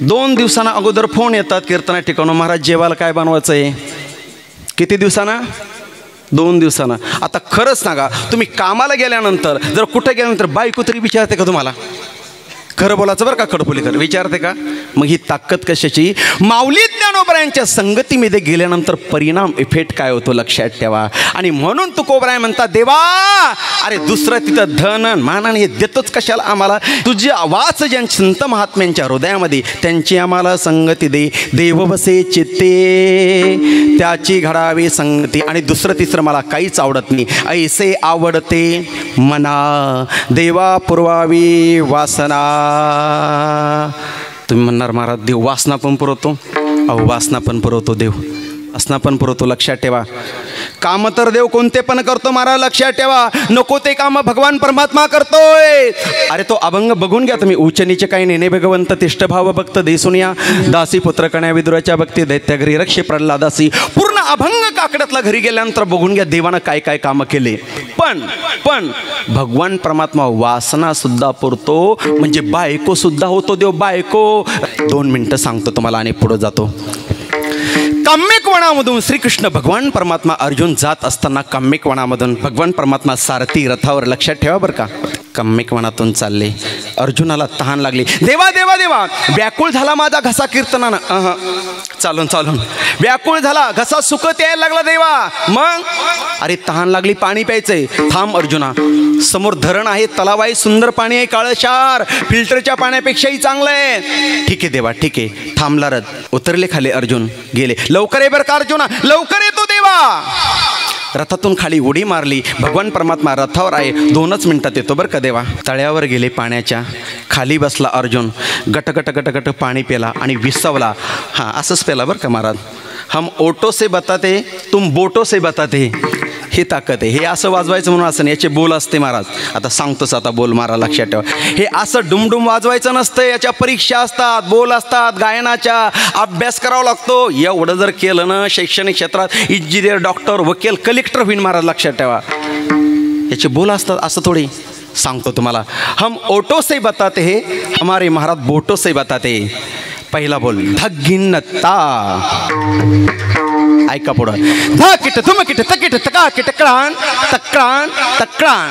2 दिवसांना अगोदर फोन येतात कीर्तना ठिकाणं, महाराज जेवायला काय बनवायचं आहे? किती दिवसांना? 2 दिवसानं. आता खरंच सांगा, तुम्ही कामाला गेल्यानंतर जर कुठं गेल्यानंतर बायको तरी विचारते का तुम्हाला? खरं बोलायचं बरं का खडपोलीकर, विचारते का? मग ही ताकद कशाची? माऊली ज्ञानोबरायांच्या संगतीमध्ये गेल्यानंतर परिणाम, इफेक्ट काय होतो लक्षात ठेवा. आणि म्हणून तुकोबराय म्हणतात, देवा अरे दुसरं तिथं धन मान हे देतोच कशाला आम्हाला? तुझी वाच ज्या संत महात्म्यांच्या हृदयामध्ये त्यांची आम्हाला संगती दे. देव बसे चित्ते त्याची घडावी संगती. आणि दुसरं तिसरं मला काहीच आवडत नाही. ऐसे आवडते मना देवा पुरवावी वासना. तुम्ही म्हणणार महाराज देव वासना पण पुरवतो. अहो वासना पण पुरवतो देव, वासना पण पुरवतो. लक्षात ठेवा. काम तर देव कोणते पण करतो महाराज. लक्षात ठेवा. नको ते काम भगवान परमात्मा करतोय. अरे तो अभंग बघून घ्या तुम्ही. उच्च नीच काही नेने भगवंत तिष्ठभाव भक्त देसुनिया दासी पुत्र कण्या विदुराच्या भक्ती दैत्य घरी रक्षे प्रल्हादासी. पूर्ण अभंग काकड्यातला घरी गेल्यानंतर बघून घ्या देवानं काय काय कामं केले. पण भगवान परमात्मा वासना सुद्धा पुरतो. म्हणजे बायको सुद्धा होतो देव. बायको 2 मिनिटं सांगतो तुम्हाला आणि पुढे जातो. काम्यक वनामधून श्रीकृष्ण भगवान परमात्मा अर्जुन जात असताना काम्यक वनामधून भगवान परमात्मा सारथी रथावर, लक्षात ठेवा बरं का, काम्यक वनातून चालले. अर्जुनाला तहान लागली. देवा देवा देवा, व्याकुळ झाला माझा घसा कीर्तनानं. चालून चालून व्याकुळ झाला, घसा सुकत यायला लागला देवा. मग अरे तहान लागली, पाणी प्यायचंय. थांब अर्जुना, समोर धरण आहे, तलाव आहे, सुंदर पाणी आहे, काळशार, फिल्टरच्या पाण्यापेक्षाही चांगलं आहे. ठीक आहे देवा, ठीक आहे. थांबला रथ. उतरले खाली अर्जुन, गेले. लवकर ये बरं का अर्जुना, लवकर येतो देवा. रथातून खाली उडी मारली. भगवान परमात्मा रथावर आहे, 2च मिनिटात येतो बरं का देवा. तळ्यावर गेले पाण्याच्या, खाली बसला अर्जुन. गट गट गट गट पाणी पेला आणि विसवला. हां असंच पेला बरं का महाराज. हम ओटो से बताते, तुम बोटो से बताते. हे ताकद आहे. हे असं वाजवायचं म्हणून असं नाही, याचे बोल असते महाराज. आता सांगतोच, आता बोल मारा, लक्षात ठेवा. हे असं डुमडुम वाजवायचं नसतं, याच्या परीक्षा असतात, बोल असतात, गायनाच्या अभ्यास करावा लागतो. एवढं जर केलं ना शैक्षणिक क्षेत्रात इंजिनियर, डॉक्टर, वकील, कलेक्टर होईन महाराज, लक्षात ठेवा. याचे बोल असतात, असं थोडी. सांगतो तुम्हाला. हम ओटो से बताते हे, हमारे महाराज बोटो से बताते. पहिला बोल धगिन्नता. ऐका पुढं. ध किट धुम किट तकिट तका किट क्राण तक्राण तक्राण.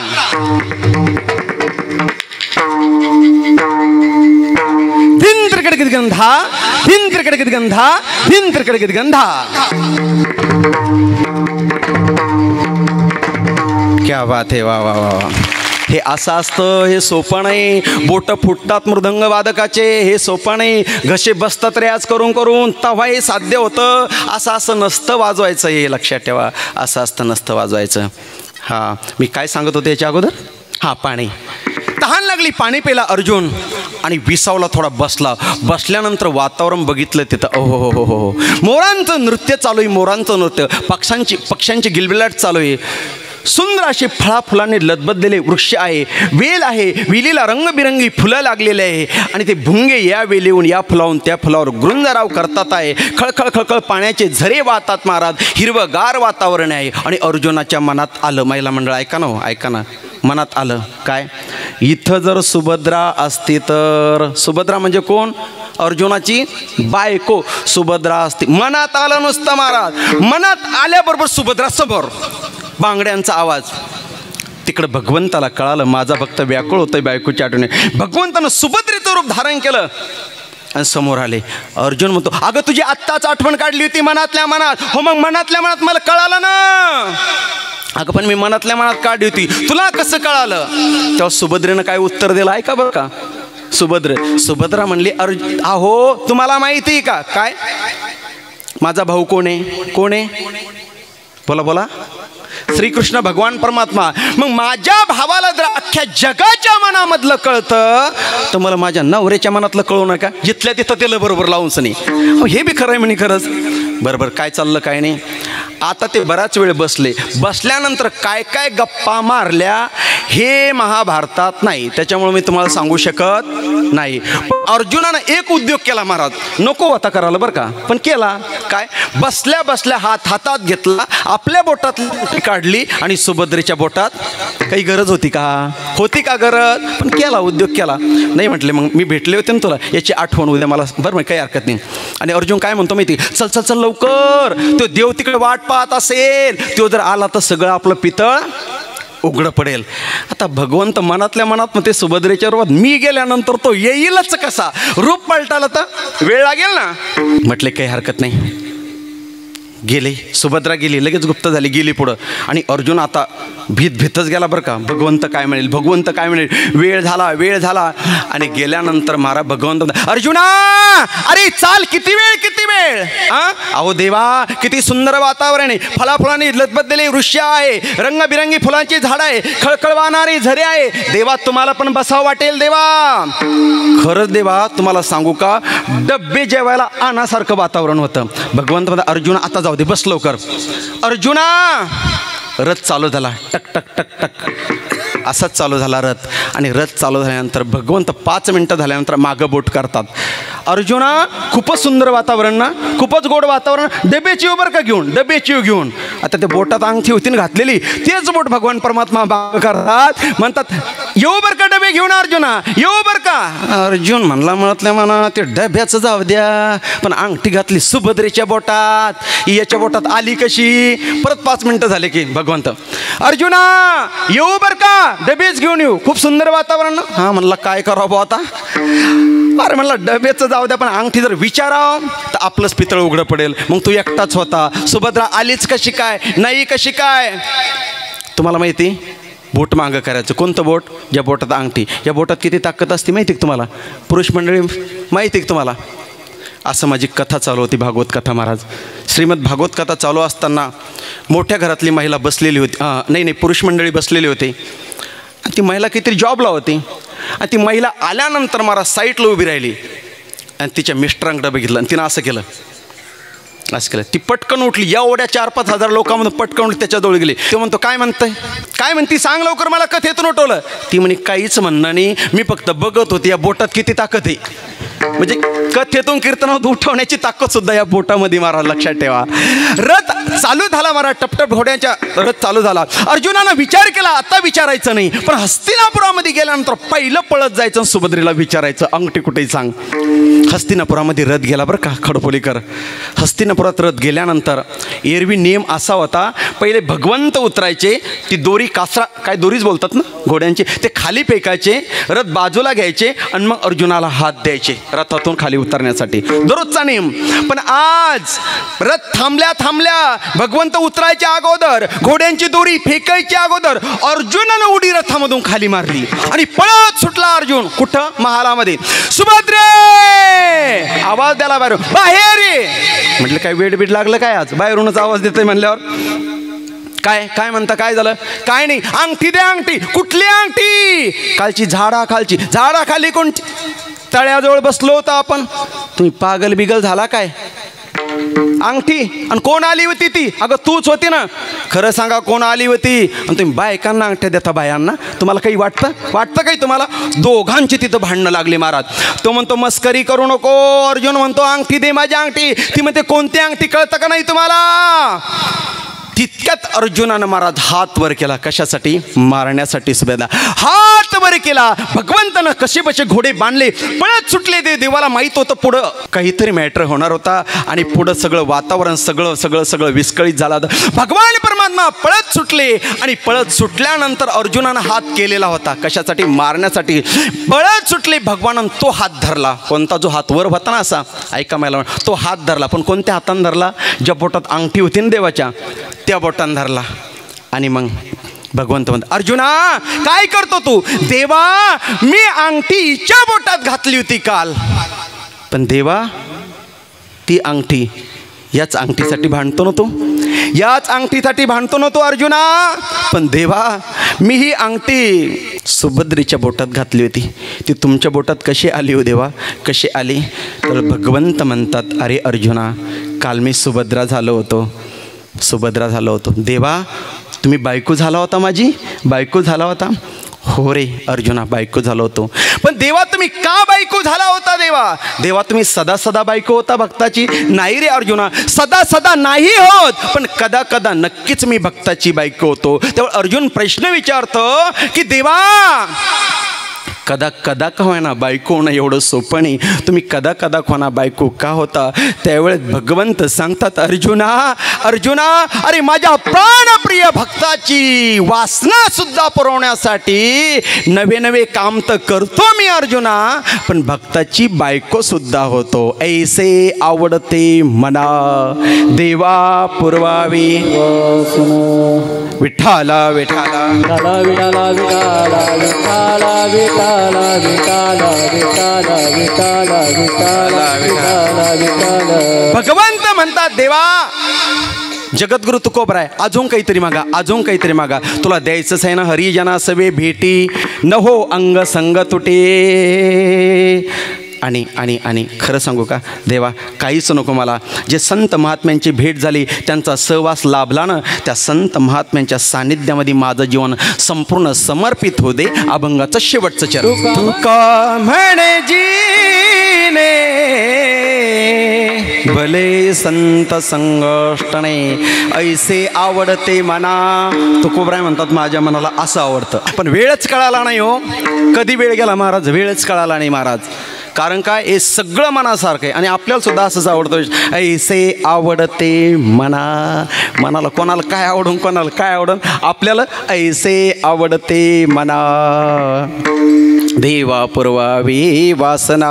धिन त्रिकटकित गंधा, धिन त्रिकटकित गंधा, धिन त्रिकटकित गंधा. क्या बात है, वा वा वा. हे असं असतं, हे सोपं नाही. बोटं फुटतात मृदंग वादकाचे, हे सोपं नाही. घसे बसतात रियाज करून करून, तेव्हा हे साध्य होतं. असं नसतं वाजवायचं, हे लक्षात ठेवा. असं नसतं वाजवायचं. हां मी काय सांगत होते याच्या अगोदर. हां पाणी. तहान लागली, पाणी पेला अर्जुन आणि विसावला थोडा बसला. बसल्यानंतर वातावरण बघितलं तिथं. ओ हो हो हो, मोरांचं नृत्य चालू आहे, मोरांचं नृत्य. पक्ष्यांची गिलबिलाट चालू आहे. सुंदर असे फळाफुलांनी लदबदलेले वृक्ष आहे, वेल आहे, वेलीला रंगबिरंगी फुलं लागलेले आहे आणि ते भुंगे या वेलीहून या फुलावून त्या फुलावर गुंजराव करतात आहे. खळखळ खळखळ पाण्याचे झरे वाहतात महाराज. हिरवंगार वातावरण आहे. आणि अर्जुनाच्या मनात आलं, महिला मंडळ ऐका ना, ऐका ना, मनात आलं काय, इथं जर सुभद्रा असती तर. सुभद्रा म्हणजे कोण? अर्जुनाची बायको सुभद्रा असते. मनात आलं नुसतं महाराज. मनात आल्याबरोबर सुभद्रा समोर, बांगड्यांचा आवाज. तिकडं भगवंताला कळालं, माझा भक्त व्याकुळ होतोय बायकोच्या आठवणी. भगवंतानं सुभद्रेचं रूप धारण केलं आणि समोर आले. अर्जुन म्हणतो, अगं तुझी आत्ताच आठवण काढली होती मनातल्या मनात. हो मग मनातल्या मनात मला कळालं ना. अगं पण मी मनातल्या मनात काढली होती, तुला कसं कळालं? तेव्हा सुभद्रेनं काय उत्तर दिलं ऐका बरं का. सुभद्रा म्हणली, अहो तुम्हाला माहिती आहे का काय, माझा भाऊ कोण आहे? कोण आहे? बोला बोला. श्रीकृष्ण भगवान परमात्मा. मग माझ्या भावाला जर अख्ख्या जगाच्या मनामधलं कळतं तर मला माझ्या नवऱ्याच्या मनातलं कळू नका. जिथल्या तिथं त्याला बरोबर लावूनच नाही. हे बी खरं आहे म्हणे. खरंच बरोबर. काय चाललं काय नाही. आता ते बराच वेळ बसले. बसल्यानंतर काय काय गप्पा मारल्या हे महाभारतात नाही, त्याच्यामुळे मी तुम्हाला सांगू शकत नाही. अर्जुनानं एक उद्योग केला महाराज, नको होता करायला बरं का, पण केला. काय? बसल्या बसल्या हातात घेतला, आपल्या बोटात काढली आणि सुभद्रेच्या बोटात. काही गरज होती का? होती का गरज? पण केला, उद्योग केला. नाही म्हटले मग मी भेटले होते ना तुला, याची आठवण उद्या मला. बरं मग काही हरकत नाही. आणि अर्जुन काय म्हणतो माहिती, चल चल चल लवकर, तो देव तिकडे वाट पाहत असेल, तो जर आला तर सगळं आपलं पितळ उघडं पडेल. आता भगवंत मनातल्या मनात मग ते सुभद्रेच्या रूपात, मी गेल्यानंतर तो येईलच कसा, रूप पलटाला तर वेळ लागेल ना. म्हटले काही हरकत नाही. गेले, सुभद्रा गेली, लगेच गुप्त झाली, गेली पुढं. आणि अर्जुन आता भीतच गेला बरं का, भगवंत काय म्हणेल, भगवंत काय म्हणेल. वेळ झाला आणि गेल्यानंतर महाराज भगवंत, अर्जुना अरे चाल, किती वेळ. अहो देवा किती सुंदर वातावरण आहे, फळाफुलांनी लदबदलेले वृक्ष आहे, रंगबिरंगी फुलांची झाड आहे, खळखळ वाहणारी झरे आहे. देवा तुम्हाला पण बसावं वाटेल देवा. खरंच देवा तुम्हाला सांगू का, डब्बे जेवायला आणासारखं वातावरण होतं. भगवंत म्हणतात, अर्जुना आता जाऊ दे, बस लवकर. अर्जुना. रथ चालू झाला, टक टक टक टक असाच चालू झाला रथ. आणि रथ चालू झाल्यानंतर भगवंत 5 मिनिटं झाल्यानंतर मागं बोट करतात. अर्जुना खूपच सुंदर वातावरण ना, खूपच गोड वातावरण. डबेची येऊ बरं का घेऊन, डबेची येऊ घेऊन. आता ते बोटात अंगठी होती घातलेली, तेच बोट भगवान परमात्मा करतात, म्हणतात येऊ बरं का डबे घेऊन अर्जुना, येऊ बरं का. अर्जुन म्हणला म्हणतल्या म्हणा ते डब्याचं जाऊ द्या, पण अंगठी घातली सुभद्रेच्या बोटात, याच्या बोटात आली कशी. परत 5 मिनिटं झाले की भगवंत, अर्जुना येऊ बरं का, डबेच घेऊन येऊ, खूप सुंदर वातावरण. हा म्हणला काय करावं आता. अरे म्हणला डब्याचं जाऊ द्या, पण अंगठी जर विचारावं तर आपलंच पितळ उघडं पडेल. मग तू एकटाच होता, सुभद्रा आलीच कशी काय, नाही कशी काय. तुम्हाला माहिती, बोट मागं करायचं. कोणतं बोट? ज्या बोटात अंगठी. या बोटात किती ताकद असते माहिती आहे तुम्हाला? पुरुष मंडळी माहिती आहे तुम्हाला? असं माझी कथा चालू होती, भागवत कथा महाराज. श्रीमद भागवत कथा चालू असताना मोठ्या घरातली महिला बसलेली होती, नाही पुरुष मंडळी बसलेली होती. आणि ती महिला काहीतरी जॉबला होती. आणि ती महिला आल्यानंतर मला साईटला उभी राहिली आणि तिच्या मिस्टरांकडे बघितलं आणि तिनं असं केलं. ती पटकन उठली, एवढ्या 4-5 हजार लोकांमधून पटकन उठली, त्याच्याजवळ गेली. तो म्हणतो काय म्हणतंय, काय म्हणती, सांग लवकर, मला कथेतून उठवलं. ती म्हणे काहीच म्हणणं नाही, मी फक्त बघत होती या बोटात किती ताकद आहे. म्हणजे कथेतून कीर्तनात उठवण्याची ताकद सुद्धा या बोटामध्ये महाराज लक्षात ठेवा. रथ चालू झाला महाराज, टपटप घोड्यांच्या रथ चालू झाला. अर्जुनानं विचार केला आता विचारायचं नाही, पण हस्तिनापुरामध्ये गेल्यानंतर पहिलं पळत जायचं, सुभद्रेला विचारायचं अंगठी कुठे सांग. हस्तिनापुरामध्ये रथ गेला बरं का खडपोलीकर. हस्तिनापुरात रथ गेल्यानंतर एरवी नियम असा होता, पहिले भगवंत उतरायचे, ती दोरी कासरा काय दोरीच बोलतात ना घोड्यांची, ते खाली फेकायचे, रथ बाजूला घ्यायचे आणि मग अर्जुनाला हात द्यायचे रथातून खाली उतरण्यासाठी, दररोजचा नियम. पण आज रथ थांबल्या भगवंत उतरायच्या अगोदर, घोड्यांची दोरी फेकायच्या अगोदर अर्जुनानं उडी रथामधून खाली मारली आणि पळत सुटला अर्जुन. कुठं? महालामध्ये. सुभद्रे आवाज द्याला बाहेर ये. म्हटलं काय वेड बीड लागलं काय, आज बाहेरूनच आवाज देतोय म्हणल्यावर. काय म्हणता, काय झालं? काय नाही, अंगठी दे. अंगठी कुठली अंगठी? कालची झाडाखाली कोणती? तळ्याजवळ बसलो होतो आपण. तुम्ही पागल बिगल झाला काय? अंगठी. आणि कोण आली होती ती? अगं तूच होती ना. खरं सांगा कोण आली होती? आणि तुम्ही बायकांना अंगठ्या देता बायांना. तुम्हाला काही वाटतं काही तुम्हाला? दोघांची तिथं भांडणं लागली महाराज. तो म्हणतो मस्करी करू नको. अर्जुन म्हणतो अंगठी दे माझी अंगठी. ती म्हणते कोणती अंगठी, कळतं का नाही तुम्हाला? तितक्यात अर्जुनानं महाराज हात वर केला. कशासाठी? मारण्यासाठी. सुभेदा हात वर केला. भगवंतानं कसे बसे घोडे बांधले, पळत सुटले. ते देवाला माहीत होतं पुढं काहीतरी मॅटर होणार होता आणि पुढं सगळं वातावरण सगळं विस्कळीत झालं. भगवान परमात्मा पळत सुटले आणि पळत सुटल्यानंतर अर्जुनानं हात केलेला होता कशासाठी? मारण्यासाठी. पळत सुटले. भगवानानं तो हात धरला. कोणता? जो हात वर होता ना असा, ऐका मला, तो हात धरला. पण कोणत्या हातानं धरला? ज्या बोटात अंगठी होती ना देवाच्या, त्या बोटानं धरला. आणि मग भगवंत म्हणतो अर्जुना काय करतो तू? देवा मी अंगठी हिच्या बोटात घातली होती काल, पण देवा ती अंगठी, याच अंगठीसाठी भांडतो ना तू, याच अंगठीसाठी भांडतो ना तू अर्जुना. पण देवा मी ही अंगठी सुभद्रेच्या बोटात घातली होती, ती तुमच्या बोटात कशी आली हो देवा, कशी आली? तर भगवंत म्हणतात अरे अर्जुना काल मी सुभद्रा झालो होतो. देवा तुम्ही बायको झाला होता, माझी बायको झाला होता? हो रे अर्जुना बायको झालो होतो. पण देवा तुम्ही का बायको झाला होता? देवा तुम्ही सदा बायको होता भक्ताची? नाही रे अर्जुना, सदा नाही होत, पण कदा नक्कीच मी भक्ताची बायको होतो. तेव्हा अर्जुन प्रश्न विचारतो की देवा कदा का होईना बायको होणं एवढं सोपं नाही, तुम्ही कदा होणा बायको का होता? त्यावेळेस भगवंत सांगतात अर्जुना अरे माझ्या प्राणप्रिय भक्ताची वासना सुद्धा पुरवण्यासाठी नवे काम तर करतो मी अर्जुना, पण भक्ताची बायको सुद्धा होतो. ऐसे आवडते मना देवा पुरवावी. विठ्ठला विठ्ठला विठ्ठला भगवंत म्हणतात देवा जगद्गुरु तुकोबराय अजून काहीतरी मागा, तुला द्यायचंच आहे ना. हरिजना सवे भेटी न हो अंग संग तुटे. आणि खरं सांगू का देवा, काहीच नको मला. जे संत महात्म्यांची भेट झाली, त्यांचा सहवास लाभला ना, त्या संत महात्म्यांच्या सानिध्यामध्ये माझं जीवन संपूर्ण समर्पित होऊ दे. अभंगाचं शेवटचं चरण. तुका म्हणे जीने भले संत संगष्टणे ऐसे आवडते मना. तुकोबराय म्हणतात माझ्या मनाला असं आवडतं. पण वेळच कळाला नाही हो. कधी वेळ गेला महाराज, वेळच कळाला नाही महाराज. कारण काय, हे सगळं मनासारखं आहे आणि आपल्याला सुद्धा असंच आवडतं. ऐसे आवडते मना. मनाला कोणाला काय आवडून कोणाला काय आवडून, आपल्याला ऐसे आवडते मना. देवा पुरवावी वासना.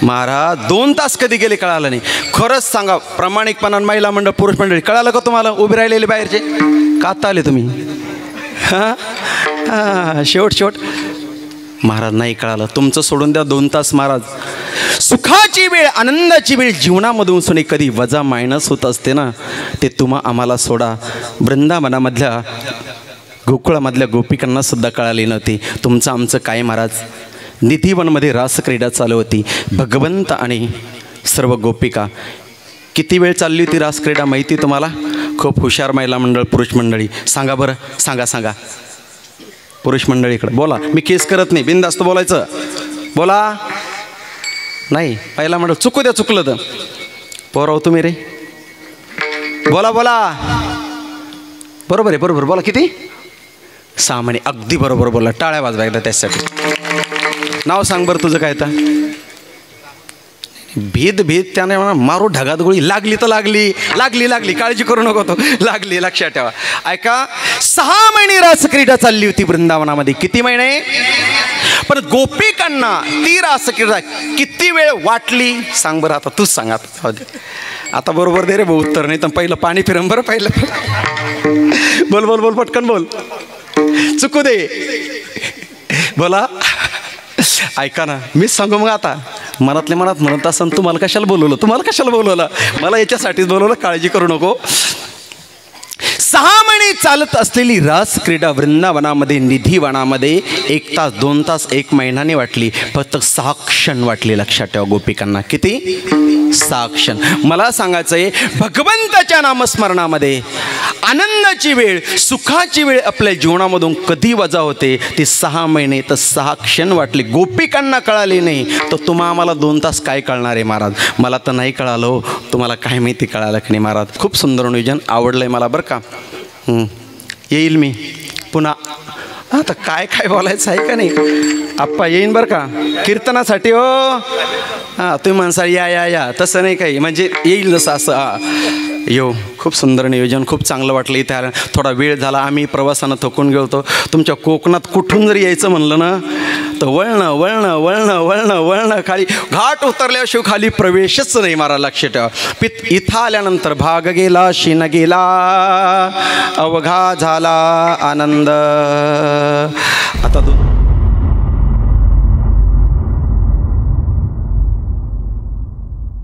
महाराज 2 तास कधी गेले कळालं नाही. खरंच सांगा प्रामाणिकपणानं, महिला मंडळ पुरुष मंडळी, कळालं का तुम्हाला उभे राहिलेले बाहेरचे? का आता आले तुम्ही? हां शेवट महाराज नाही कळालं. तुमचं सोडून द्या 2 तास महाराज. सुखाची वेळ, आनंदाची वेळ जीवनामधून सुने कधी वजा मायनस होत असते ना, ते आम्हाला सोडा. वृंदावनामधल्या गोकुळामधल्या गोपिकांना सुद्धा कळाली नव्हती. तुमचं आमचं काय महाराज. निधिवनमध्ये रासक्रीडा चालू होती. भगवंत आणि सर्व गोपिका. किती वेळ चालली होती रासक्रीडा माहिती तुम्हाला? खूप हुशार महिला मंडळ पुरुष मंडळी. सांगा बरं, सांगा पुरुष मंडळीकडे बोला. मी केस करत नाही, बिनधास्त बोलायचं. बोला. नाही पहिला मंडळ चुकू द्या, चुकलं तर पोराव तुम्ही रे. बोला बरोबर आहे, बरोबर बोला. किती? 6 महिने. अगदी बरोबर बोला. टाळ्या वाजवा एकदा त्यासाठी. नाव सांग बरं तुझं काय? तर भीत त्याने म्हणा मारू ढगात गोळी. लागली तर लागली काळजी करू नको. तो लागली, लक्षात ठेवा. ऐका, 6 महिने रासक्रीडा चालली होती वृंदावनामध्ये. किती महिने? पण गोपिकांना ती रासक्रीडा किती वेळ वाटली सांग बरं. आता तूच सांग. आता बरोबर दे रे भाऊ उत्तर, नाही तर पहिलं पाणी फिरम बरं. पहिलं बोल पटकन बोल. चुकू दे. बोला. ऐका ना, मीच सांगू मग आता. मनातल्या मनात म्हणत असन तुम्हाला कशाला बोलवलं? मला याच्यासाठीच बोलवलं, काळजी करू नको. 6 महिने चालत असलेली रास क्रीडा वृंदावनामध्ये, निधिवनामध्ये 1 तास 2 तास 1 महिन्याने वाटली. फक्त 6 क्षण वाटली. लक्षात ठेवा गोपिकांना. किती? 6 क्षण. मला सांगायचं आहे, भगवंताच्या नामस्मरणामध्ये आनंदाची वेळ, सुखाची वेळ आपल्या जीवनामधून कधी वजा होते, ती 6 महिने तर 6 क्षण वाटली. गोपिकांना कळाली नाही तर आम्हाला 2 तास काय कळणार आहे महाराज? मला तर नाही कळालं हो. तुम्हाला काय माहिती कळालं की नाही महाराज? खूप सुंदर नियोजन आवडलं आहे मला बरं का. येईल मी पुन्हा. आता काय बोलायचं आहे का नाही? आप्पा येईन बरं का कीर्तनासाठी. हो हां तुम्ही म्हणसाल या तसं नाही काही, म्हणजे येईल जसं असं. येऊ. खूप सुंदर नियोजन, खूप चांगलं वाटलं. इथे थोडा वेळ झाला, आम्ही प्रवासानं थकून गेलो. तुमच्या कोकणात कुठून जरी यायचं म्हणलं ना तर वळणं खाली घाट उतरल्याशिवाय खाली प्रवेशच नाही मारा. लक्ष ठेवा. इथं आल्यानंतर भाग गेला शीन गेला, अवघा झाला आनंद. आता